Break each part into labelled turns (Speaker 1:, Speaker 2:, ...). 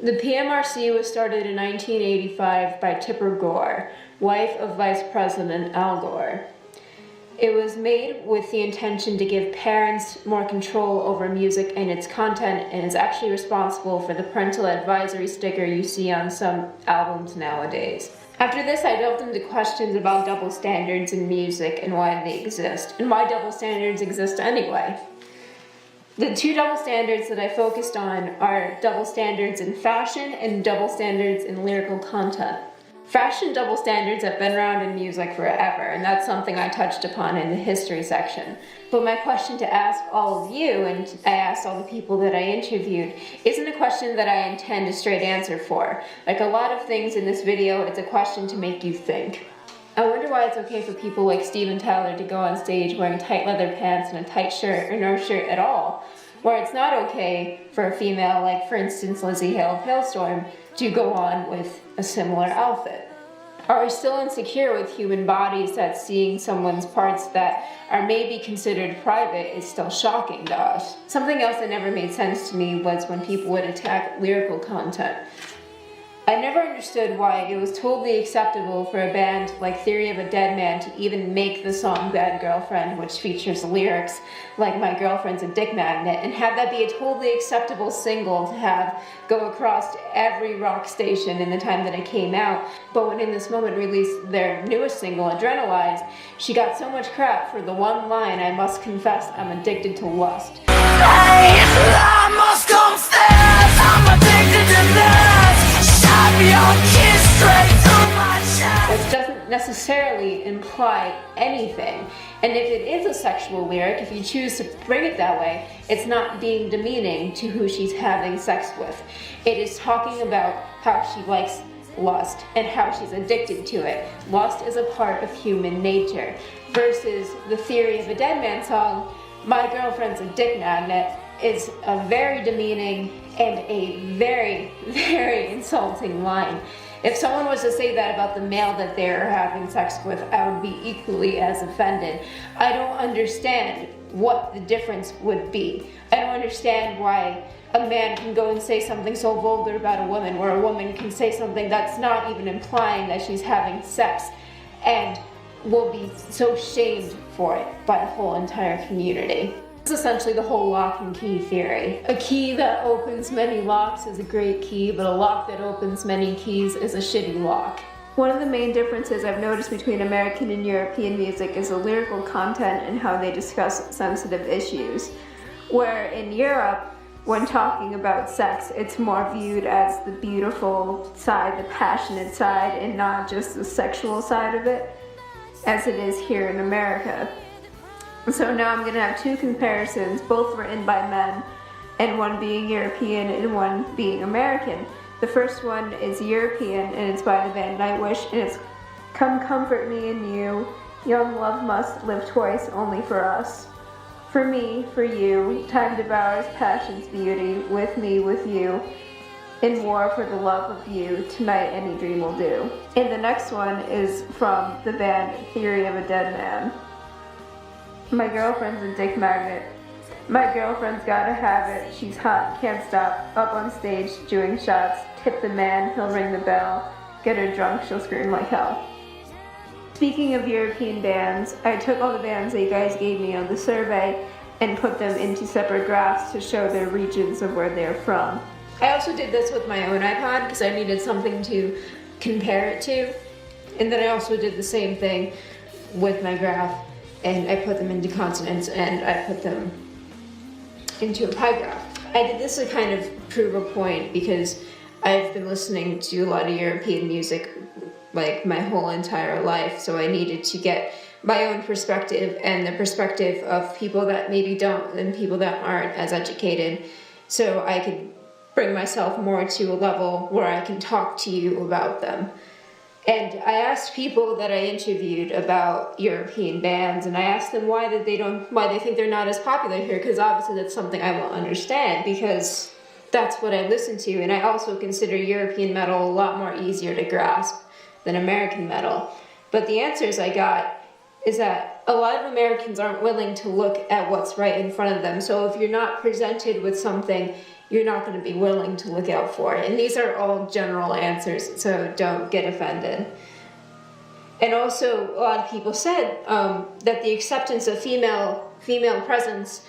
Speaker 1: The PMRC was started in 1985 by Tipper Gore, wife of Vice President Al Gore. It was made with the intention to give parents more control over music and its content, and is actually responsible for the parental advisory sticker you see on some albums nowadays. After this, I delved into questions about double standards in music and why they exist, and why double standards exist anyway. The two double standards that I focused on are double standards in fashion and double standards in lyrical content. Fashion double standards have been around in music forever, and that's something I touched upon in the history section. But my question to ask all of you, and I asked all the people that I interviewed, isn't a question that I intend a straight answer for. Like a lot of things in this video, it's a question to make you think. I wonder why it's okay for people like Steven Tyler to go on stage wearing tight leather pants and a tight shirt or no shirt at all, where it's not okay for a female, like for instance Lizzie Hale of Halestorm, to go on with a similar outfit. Are we still insecure with human bodies that seeing someone's parts that are maybe considered private is still shocking to us? Something else that never made sense to me was when people would attack lyrical content. I never understood why it was totally acceptable for a band like Theory of a Dead Man to even make the song Bad Girlfriend, which features lyrics like My Girlfriend's a Dick Magnet, and have that be a totally acceptable single to have go across every rock station in the time that it came out. But when In This Moment released their newest single, Adrenalize, she got so much crap for the one line, I must confess I'm addicted to lust.
Speaker 2: I must confess I'm addicted to lust.
Speaker 1: Which doesn't necessarily imply anything. And if it is a sexual lyric, if you choose to bring it that way, it's not being demeaning to who she's having sex with. It is talking about how she likes lust and how she's addicted to it. Lust is a part of human nature. Versus the Theory of a Dead Man song, My Girlfriend's a Dick Magnet, is a very demeaning and a very, very insulting line. If someone was to say that about the male that they're having sex with, I would be equally as offended. I don't understand what the difference would be. I don't understand why a man can go and say something so vulgar about a woman, where a woman can say something that's not even implying that she's having sex, and will be so shamed for it by the whole entire community. It's essentially the whole lock and key theory. A key that opens many locks is a great key, but a lock that opens many keys is a shitty lock. One of the main differences I've noticed between American and European music is the lyrical content and how they discuss sensitive issues. Where in Europe, when talking about sex, it's more viewed as the beautiful side, the passionate side, and not just the sexual side of it, as it is here in America. So now I'm going to have two comparisons, both written by men, and one being European and one being American. The first one is European, and it's by the band Nightwish, and it's Come Comfort Me in You, Young Love Must Live Twice, Only for Us. For me, for you, time devours passion's beauty, with me, with you, in war for the love of you, tonight any dream will do. And the next one is from the band Theory of a Dead Man. My girlfriend's a dick magnet. My girlfriend's gotta have it. She's hot, can't stop. Up on stage, doing shots. Tip the man, he'll ring the bell. Get her drunk, she'll scream like hell. Speaking of European bands, I took all the bands that you guys gave me on the survey and put them into separate graphs to show their regions of where they're from. I also did this with my own iPod because I needed something to compare it to. And then I also did the same thing with my graph. And I put them into consonants, and I put them into a pie graph. I did this to kind of prove a point because I've been listening to a lot of European music like my whole entire life, so I needed to get my own perspective and the perspective of people that maybe don't and people that aren't as educated, so I could bring myself more to a level where I can talk to you about them. And I asked people that I interviewed about European bands, and I asked them why they think they're not as popular here, because obviously that's something I won't understand, because that's what I listen to, and I also consider European metal a lot more easier to grasp than American metal. But the answers I got is that a lot of Americans aren't willing to look at what's right in front of them. So if you're not presented with something you're not going to be willing to look out for it. And these are all general answers, so don't get offended. And also, a lot of people said that the acceptance of female presence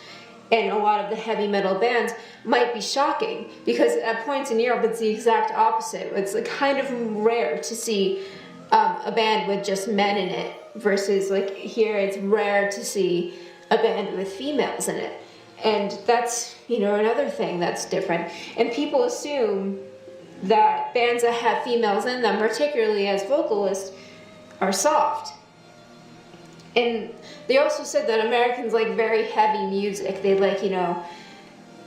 Speaker 1: in a lot of the heavy metal bands might be shocking, because at points in Europe it's the exact opposite. It's like kind of rare to see a band with just men in it, versus like here it's rare to see a band with females in it. And that's, another thing that's different. And people assume that bands that have females in them, particularly as vocalists, are soft. And they also said that Americans like very heavy music. They like,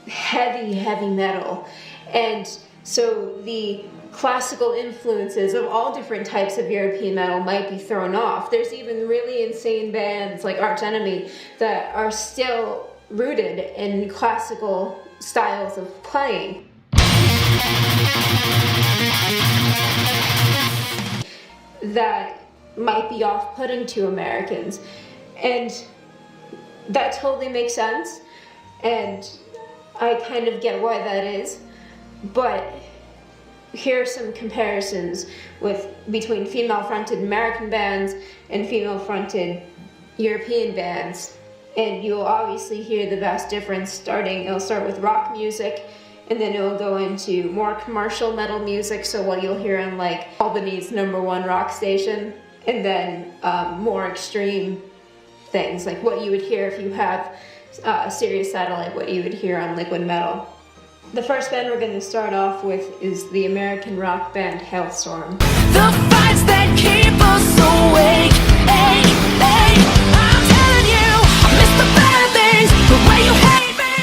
Speaker 1: heavy metal. And so the classical influences of all different types of European metal might be thrown off. There's even really insane bands like Arch Enemy that are still rooted in classical styles of playing. That might be off-putting to Americans. And that totally makes sense. And I kind of get why that is. But here are some comparisons between female-fronted American bands and female-fronted European bands. And you'll obviously hear the vast difference it'll start with rock music, and then it'll go into more commercial metal music, so what you'll hear on like Albany's #1 rock station, and then more extreme things, like what you would hear if you have Sirius Satellite, what you would hear on Liquid Metal. The first band we're going to start off with is the American rock band Halestorm.
Speaker 2: The fights that keep us awake, I'm telling you, I miss the bad things, the way you hate me,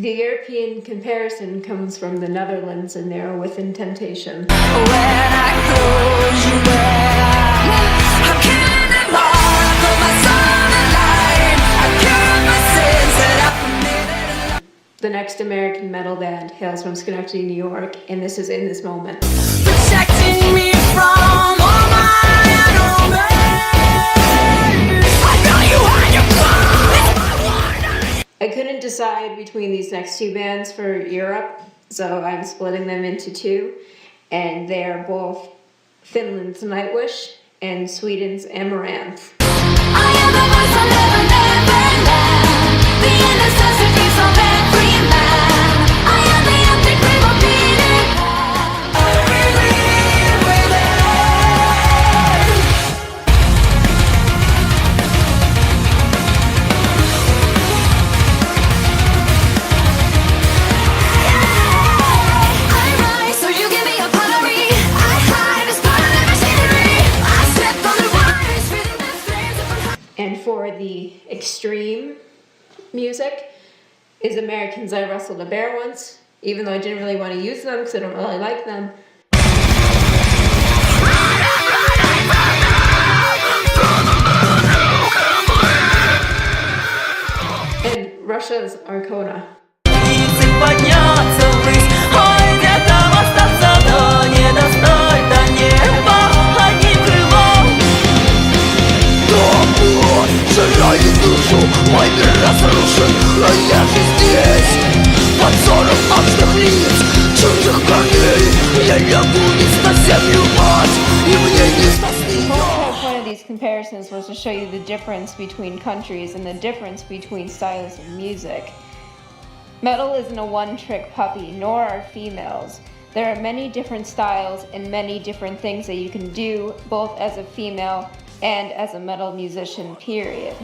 Speaker 1: The European comparison comes from the Netherlands, and they're Within Temptation.
Speaker 2: when I close you I'm killing them all, I put my soul in line, I cure my sins and I committed.
Speaker 1: The next American metal band hails from Schenectady, New York, and this is In This Moment.
Speaker 2: Protecting me from all my enemies. I know you had your call. It's my warning.
Speaker 1: I couldn't decide between these next two bands for Europe, so I'm splitting them into two, and they are both Finland's Nightwish and Sweden's Amaranth.
Speaker 2: I am the voice of never, never land. The necessities of every man. I am the empty grave of Peter Pan. I believe with it. I rise, so you give me a pottery. I hide as part of the machinery. I step on the wires, reading the flames of
Speaker 1: And for the extreme music is Americans I Wrestled a Bear Once, even though I didn't really want to use them because I don't really like them. And Russia's Arcona.
Speaker 2: подняться ввысь, ой, где-то остаться, но не достать до неба одним крылом.
Speaker 3: Домой, сжирает душу, мой мир разрушен, а я же здесь. Под ссором алчных лиц, чужих корней, я лягу низ на землю, мать, и мне не спасти.
Speaker 1: The whole point of these comparisons was to show you the difference between countries and the difference between styles of music. Metal isn't a one-trick puppy, nor are females. There are many different styles and many different things that you can do, both as a female and as a metal musician, period.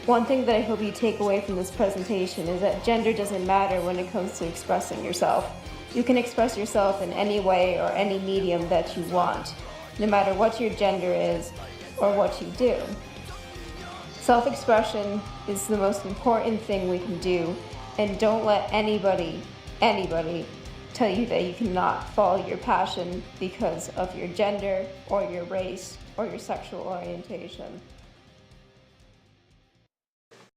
Speaker 1: One thing that I hope you take away from this presentation is that gender doesn't matter when it comes to expressing yourself. You can express yourself in any way or any medium that you want, no matter what your gender is or what you do. Self-expression is the most important thing we can do, and don't let anybody tell you that you cannot follow your passion because of your gender or your race or your sexual orientation.